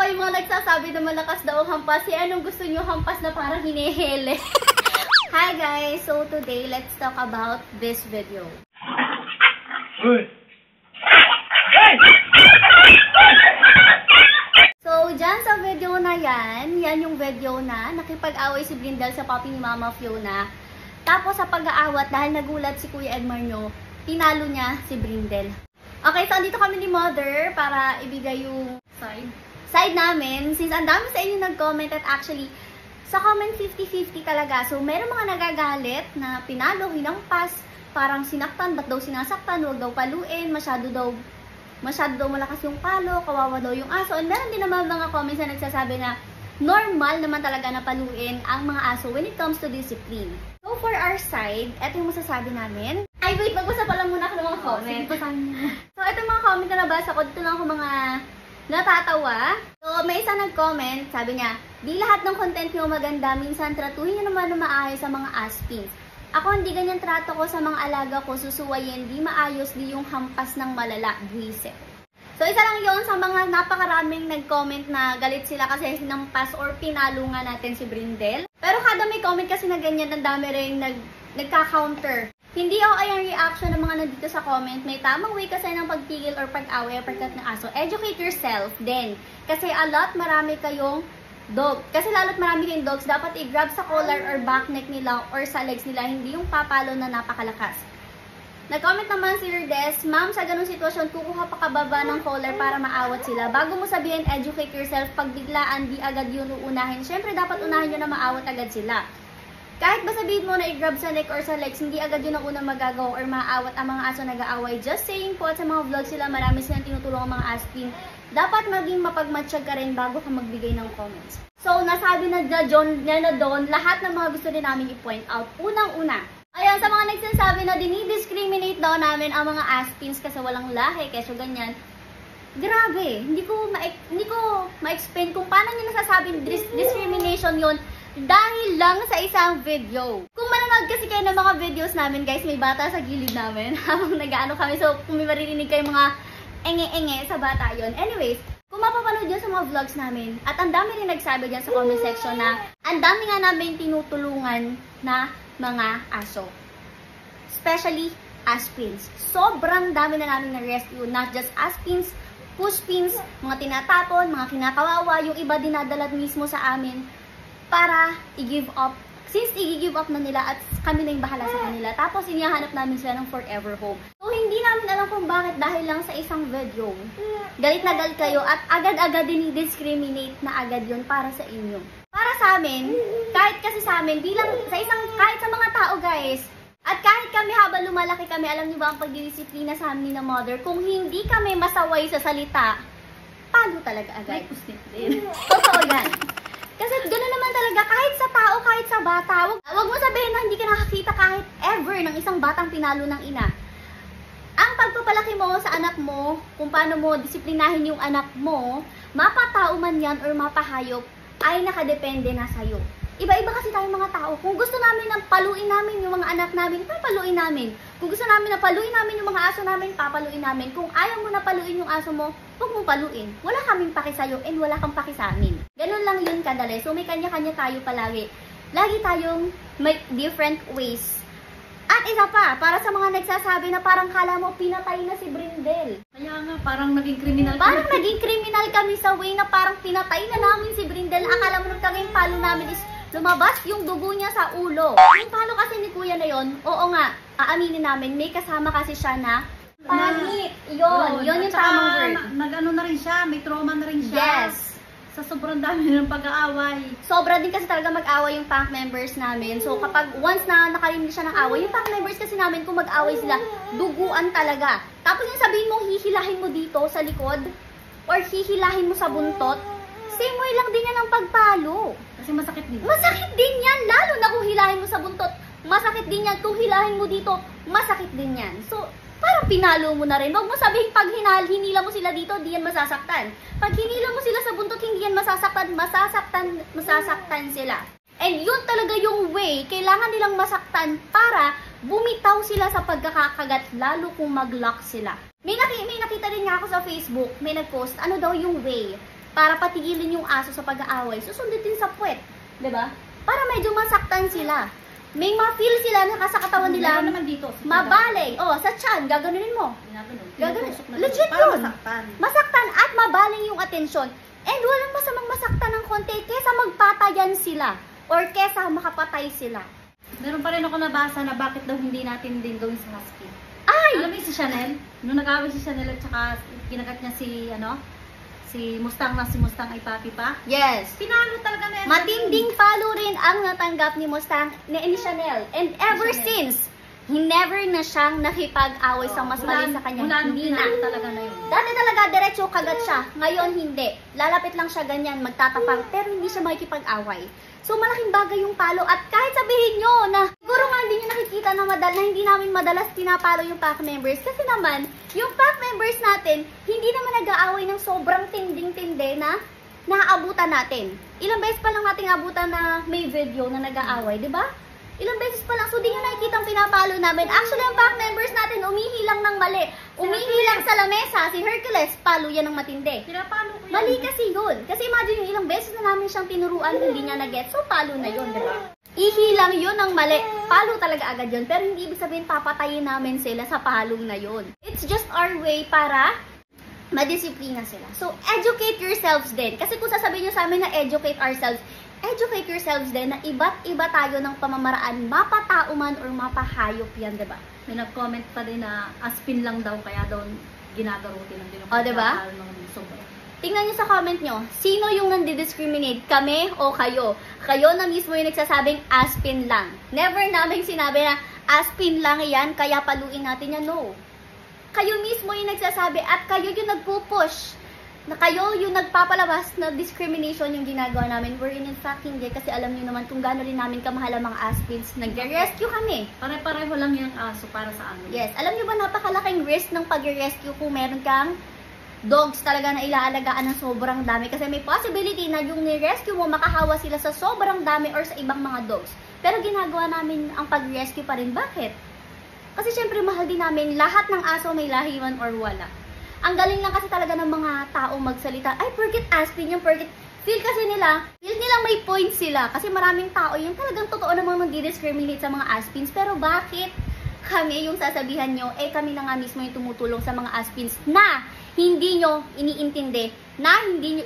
yung mga nagsasabi na malakas daw ang hampas. Anong gusto nyo hampas na parang hinihele? Hi guys! So today, let's talk about this video. So, dyan sa video na yan yung video na nakipag-away si Brindel sa papi ni Mama Fiona. Tapos sa pag-aawat, dahil nagulat si Kuya Edmar nyo, pinalo niya si Brindel. Okay, so andito kami ni Mother para ibigay yung side namin. Since ang dami sa inyo nag-comment at actually, sa comment 50-50 talaga. So, meron mga nagagalit na pinalo, hinampas, parang sinaktan, ba't daw sinasaktan, huwag daw paluin, masyado daw malakas yung palo, kawawa daw yung aso. And meron din naman mga comments na nagsasabi na normal naman talaga na paluin ang mga aso when it comes to discipline. So, for our side, eto yung masasabi namin. Ay, wait, mag-usap pa lang muna ako ng mga comment. So, eto mga comment na nabasa ko, dito lang ako mga natatawa. So, may isa nag-comment, sabi niya, di lahat ng content nyo maganda, minsan tratuhin nyo naman na maayos sa mga aspins. Ako hindi ganyan trato ko sa mga alaga ko, susuwayin, di maayos, di yung hampas ng malala, buwisit. So, isa lang yon sa mga napakaraming nag-comment na galit sila kasi hinampas or pinalo nga natin si Brindel. Pero kada may comment kasi na ganyan, ang dami rin nagka-counter. Hindi ako ay ang reaction ng mga nandito sa comment. May tamang way kasi ng pagpigil or pag-away or pagkat ng aso. Educate yourself din. Kasi marami kayong dog. Kasi lalo't marami kayong dogs, dapat i-grab sa collar or back neck nila or sa legs nila, hindi yung papalo na napakalakas. Nag-comment naman si Lourdes, ma'am, sa ganung sitwasyon, kukuha pa kababa ng collar para maawat sila. Bago mo sabihin, educate yourself, pag biglaan, di agad yun uunahin. Siyempre, dapat unahin nyo na maawat agad sila. Kahit ba sabihin mo na i-grab sa neck or sa legs, hindi agad yun ang unang magagawa or maawat ang mga aso nag-aaway. Just saying po, at sa mga vlogs sila, marami silang tinutulong ang mga aspin. Dapat maging mapagmatsyag ka rin bago ka magbigay ng comments. So, nasabi na doon, lahat ng mga gusto din namin i-point out. Unang-una, ayan, sa mga nagsasabi na dinidiscriminate daw namin ang mga aspins kasi walang lahi, keso ganyan. Grabe, hindi ko ma-explain kung paano nyo nasasabing discrimination yon dahil lang sa isang video. Kung manonood kasi kayo ng mga videos namin, guys, may bata sa gilid namin habang nag-ano kami. So, kung may maririnig kayo mga enge-enge sa bata yon. Anyways, kung mapapanood yun sa mga vlogs namin, at ang dami rin nagsabi dyan sa comment section na ang dami nga namin tinutulungan na mga aso. Especially aspins. Sobrang dami na namin na-rescue. Not just aspins, pushpins, mga tinatapon, mga kinakawawa, yung iba dinadalat mismo sa amin para i-give up. Since i-give up na nila at kami na yung bahala sa kanila. Tapos inihahanap namin sila ng forever home. So hindi namin alam kung bakit dahil lang sa isang video. Galit na galit kayo at agad-agad din i-discriminate na agad yun para sa inyo. Para sa amin, kahit kasi sa amin, kahit sa mga tao guys, at kahit kami habang lumalaki kami, alam niyo ba ang pagdidisiplina sa amin na mother, kung hindi kami masaway sa salita, paano talaga agad? Totoo yan. Kasi gano'n naman talaga, kahit sa tao, kahit sa bata, wag mo sabihin na hindi ka nakakita kahit ever ng isang batang pinalo ng ina. Ang pagpapalaki mo sa anak mo, kung paano mo disiplinahin yung anak mo, mapatao man yan or mapahayop, ay nakadepende na sa'yo. Iba-iba kasi tayong mga tao. Kung gusto namin na paluin namin yung mga anak namin, papaluin namin. Kung gusto namin na paluin namin yung mga aso namin, papaluin namin. Kung ayaw mo na paluin yung aso mo, huwag mong paluin. Wala kaming paki sa'yo and wala kang paki sa amin. Ganun lang yun kadali. So may kanya-kanya tayo palagi. Lagi tayong may different ways. At isa pa, para sa mga nagsasabi na parang kala mo pinatay na si Brindel. Kaya nga, parang naging kriminal. Parang naging kriminal kami sa way na parang pinatay na namin si Brindel. Akala mo nung kaging palo namin is lumabas yung dugo niya sa ulo. Yung palo kasi ni Kuya na yon, oo nga, aaminin namin, may kasama kasi siya na panit. Yun yung tamang word. Nag-ano na rin siya, may trauma na rin siya. Yes. Sa sobrang dami ng pag-aaway. Sobra din kasi talaga mag-away yung pack members namin. So kapag once na nakarinig siya ng away, yung pack members kasi namin kung mag-away sila, duguan talaga. Tapos yung sabihin mo, hihilahin mo dito sa likod or hihilahin mo sa buntot, same way lang din yan ang pagpalo. Kasi masakit din. Masakit din yan, lalo na kung hilahin mo sa buntot. Masakit din yan, kung hilahin mo dito, masakit din yan. So, parang pinalo mo na rin. Huwag mo sabihin pag hinila mo sila dito, di yan masasaktan. Pag hinila mo sila sa buntot, hindi yan masasaktan, masasaktan sila. And yun talaga yung way, kailangan nilang masaktan para bumitaw sila sa pagkakakagat, lalo kung mag-lock sila. May nakita rin nga ako sa Facebook, may nag-post, ano daw yung way. para patigilin yung aso sa pag-aaway, susundutin sa puwet. 'Di ba? Para medyo masaktan sila. May ma-feel sila na sa katawan nila, Meron naman dito. mabalay. Oh, sa tiyan, gaganunin mo. Ginaganon. Gaganon. Tinutusok na Legit para yun. masaktan. Masaktan at mabaling yung atensyon. And walang masamang masaktan ng konti kesa magpatayan sila or kesa makapatay sila. Meron pa rin ako nabasa na bakit daw hindi natin din gawin sa husky. Ay! Alam mo yung si Chanel? Nung nag-away si Chanel at saka kinagat niya si Mustang na si Mustang ay papi pa. Yes. Pinalo talaga na yan. Matinding palo rin ang natanggap ni Mustang ni Chanel. And ever Chanel. since, never na siyang nakipag-away sa mas mali sa kanya. Mula nung Hindi na. pinalo talaga na yun. Dati talaga, diretso kagat siya. Ngayon, hindi. Lalapit lang siya ganyan, magtatapang, pero hindi siya makikipag-away. So, malaking bagay yung palo. At kahit sabihin nyo na, siguro nga hindi nyo nakikita na hindi namin madalas pinapalo yung pack members. Kasi naman, yung pack members natin, hindi naman nag-aaway ng sobrang tinding-tinde na naaabutan natin. Ilang beses pa lang nating abutan na may video na nag-aaway, di ba? Ilang beses pa lang. So, di nyo nakikita ang pinapalo namin. Actually, ang pack members natin, umihilang ng mali. Umihilang sa lamesa. Si Hercules, palo yan ng matindi. Pinapalo ko yan. Mali kasi yun. Kasi imagine yung ilang beses na namin siyang tinuruan, hindi niya na-get. So, palo na yun, diba? Ihilang yun ng mali. Palo talaga agad yun. Pero hindi ibig sabihin papatayin namin sila sa palong na yun. It's just our way para madisiplina sila. So, educate yourselves din. Kasi kung sasabihin nyo sa amin na educate ourselves din na iba't iba tayo ng pamamaraan, mapatao man or mapahayop yan, diba? May nag-comment pa din na aspin lang daw kaya daw ginagarutin ng O, diba? Sobra. Tingnan nyo sa comment nyo, sino yung nandidiscriminate? Kami o kayo? Kayo na mismo yung nagsasabing aspin lang. Never namin sinabi na aspin lang yan, kaya paluin natin yan. No. Kayo mismo yung nagsasabi at kayo yung nagpupush na kayo yung nagpapalabas na discrimination yung ginagawa namin. Wherein in fact hindi, kasi alam nyo naman kung gaano rin namin kamahal ang mga aspins. Nag-rescue kami. Pare-pareho lang yung aso para sa amin. Yes, alam nyo ba napakalaking risk ng pag-rescue kung meron kang dogs talaga na ilaalagaan ng sobrang dami. Kasi may possibility na yung ni-rescue mo makahawa sila sa sobrang dami or sa ibang mga dogs. Pero ginagawa namin ang pag-rescue pa rin. Bakit? Kasi syempre mahal din namin lahat ng aso may lahiwan or wala. Ang galing lang kasi talaga ng mga tao magsalita. Ay, porket aspin yung porket. Feel nilang may point sila. Kasi maraming tao yung talagang totoo namang nagdi-discriminate sa mga aspins. Pero bakit kami yung sasabihan nyo, kami na nga mismo yung tumutulong sa mga aspins na hindi nyo iniintindi, na hindi nyo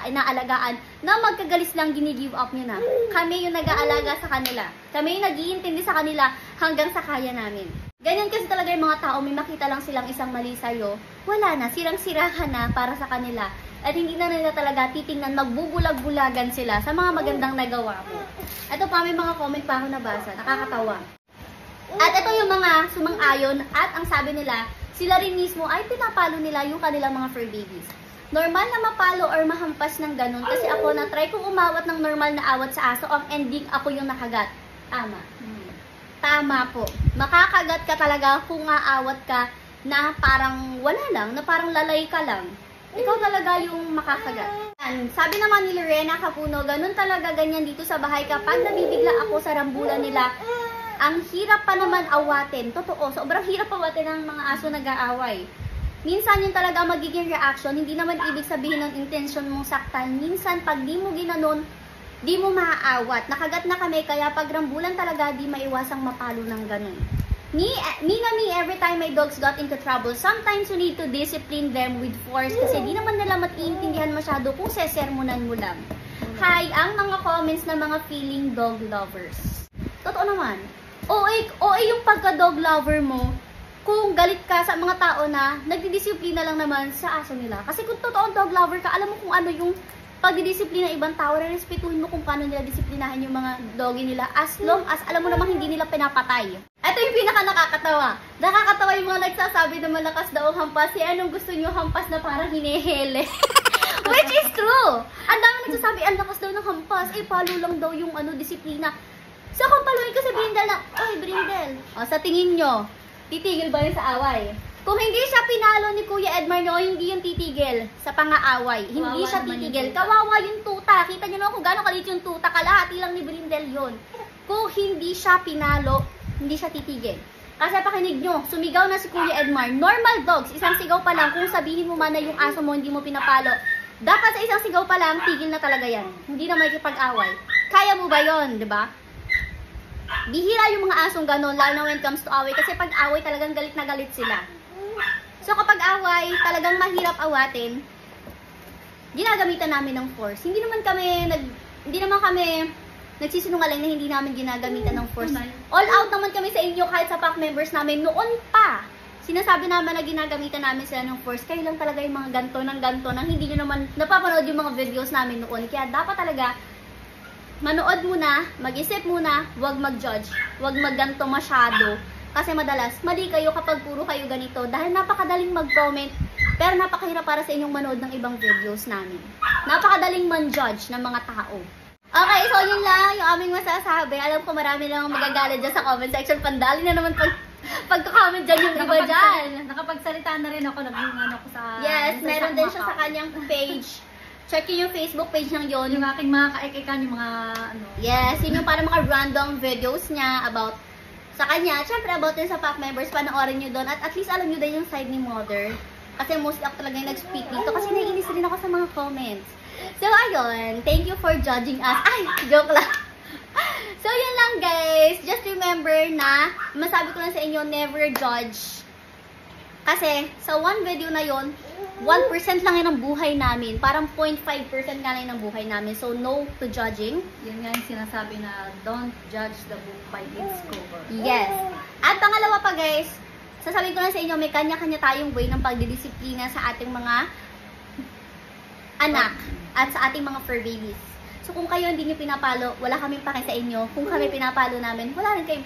inaalagaan, na magkagalis lang gini-give up nyo na. Kami yung nag-aalaga sa kanila. Kami yung nag-iintindi sa kanila hanggang sa kaya namin. Ganyan kasi talaga yung mga tao, may makita lang silang isang mali sa'yo, wala na, sirang-sira ka na para sa kanila. At hindi na nila talaga titingnan, magbubulag-bulagan sila sa mga magandang nagawa mo. Ito pa, may mga comment pa ako nabasa, nakakatawa. At ito yung mga sumang-ayon at ang sabi nila, sila rin mismo ay pinapalo nila yung kanilang mga fur babies. Normal na mapalo or mahampas ng ganun kasi ako na-try kong umawat ng normal na awat sa aso, ang ending ako yung nakagat. Tama. Tama po. Makakagat ka talaga kung aawat ka na parang wala lang, na parang lalay ka lang. Ikaw talaga yung makakagat. Sabi naman ni Lorena Capuno, ganun talaga ganyan dito sa bahay kapag nabibigla ako sa rambulan nila. Ang hirap pa naman awatin. Totoo, sobrang hirap awatin ng mga aso nag-aaway. Minsan yung talaga magiging reaction, hindi naman ibig sabihin ng intention mong saktan. Minsan pag di mo ginanon, di mo maaawat. Nakagat na kami, kaya pag rambulan talaga, di maiwasang mapalo ng ganun. Me, every time my dogs got into trouble, sometimes you need to discipline them with force kasi di naman nila matiintindihan masyado kung sesermonan mo lang. Hi, ang mga comments ng mga feeling dog lovers. Totoo naman. OA yung pagka-dog lover mo, kung galit ka sa mga tao na nagdidisiplina lang naman sa aso nila. Kasi kung totoong dog lover ka, alam mo kung ano yung pagdidisiplina ng ibang tao, respetuhin mo kung paano nila disiplinahin yung mga doggy nila as long as alam mo namang hindi nila pinapatay. Ito yung pinaka nakakatawa. Nakakatawa yung mga nagsasabi na malakas daw ang hampas. Anong gusto nyo hampas na parang hinihele? Which is true. Ang dami nagsasabi, ang lakas daw ng hampas. Palo lang daw yung disiplina. So kung paluin ko si Brindel na, oy Brindel, sa tingin nyo, titigil ba yun sa away? Kung hindi siya pinalo ni Kuya Edmar no, hindi yung titigil sa pang-aaway. Hindi siya titigil. Kawawa yung tuta. Kita nyo naman kung gano'ng kalit yung tuta. Kalahati lang ni Brindel yun. Kung hindi siya pinalo, hindi siya titigil. Kasi pakinig nyo, sumigaw na si Kuya Edmar. Normal dogs, isang sigaw pa lang. Kung sabihin mo man na yung aso mo hindi mo pinapalo, Dapat sa isang sigaw pa lang, tigil na talaga yan. Hindi na makikipag-away. Kaya mo ba yon, di ba? Bihira yung mga asong ganon, lalo na when it comes to away. Kasi pag away, talagang galit na galit sila. So kapag away, talagang mahirap awatin. Ginagamitan namin ng force. Hindi naman kami nagsisinungaling na hindi namin ginagamitan ng force. All out naman kami sa inyo kahit sa pack members namin noon pa. Sinasabi naman na ginagamitan namin sila ng force. Kayo lang talaga yung mga ganto nang hindi nyo naman napapanood yung mga videos namin noon. Kaya dapat talaga manood muna, mag-isip muna, huwag mag-judge, huwag magganto masyado. Kasi madalas, mali kayo kapag puro kayo ganito dahil napakadaling mag-comment pero napakahirap para sa inyong manood ng ibang videos namin. Napakadaling man-judge ng mga tao. Okay, so yun lang yung aming masasabi. Alam ko marami lang magagalit dyan sa comment section. Pandali na naman pagka-comment dyan yung iba dyan. Nakapagsalita na rin ako, naging ano ko sa... Yes, meron din siya sa kanyang page. Check yung Facebook page ng yon. Yung aking mga kaikikan, yung mga ano... Yes, yun yung parang mga random videos niya about sa kanya. Siyempre, about din sa pack members, panoorin nyo doon. At least alam nyo din yung side ni Mother. Kasi mostly ako talaga yung nag-speak dito. Kasi naiinis rin ako sa mga comments. So, ayun. Thank you for judging us. Ay, joke lang. So, yun lang guys. Just remember na, masabi ko lang sa inyo, never judge. Kasi, sa one video na yon 1% lang yun ang buhay namin. Parang 0.5% nga lang yun ang buhay namin. So, no to judging. Yun nga yung sinasabi na don't judge the book by its cover. Yes. At pangalawa pa guys, sasabihin ko lang sa inyo, may kanya-kanya tayong way ng pagdidisiplina sa ating mga anak at sa ating mga fur babies. So kung kayo hindi nyo pinapalo, wala kaming pake sa inyo. Kung kami pinapalo namin, wala rin kayong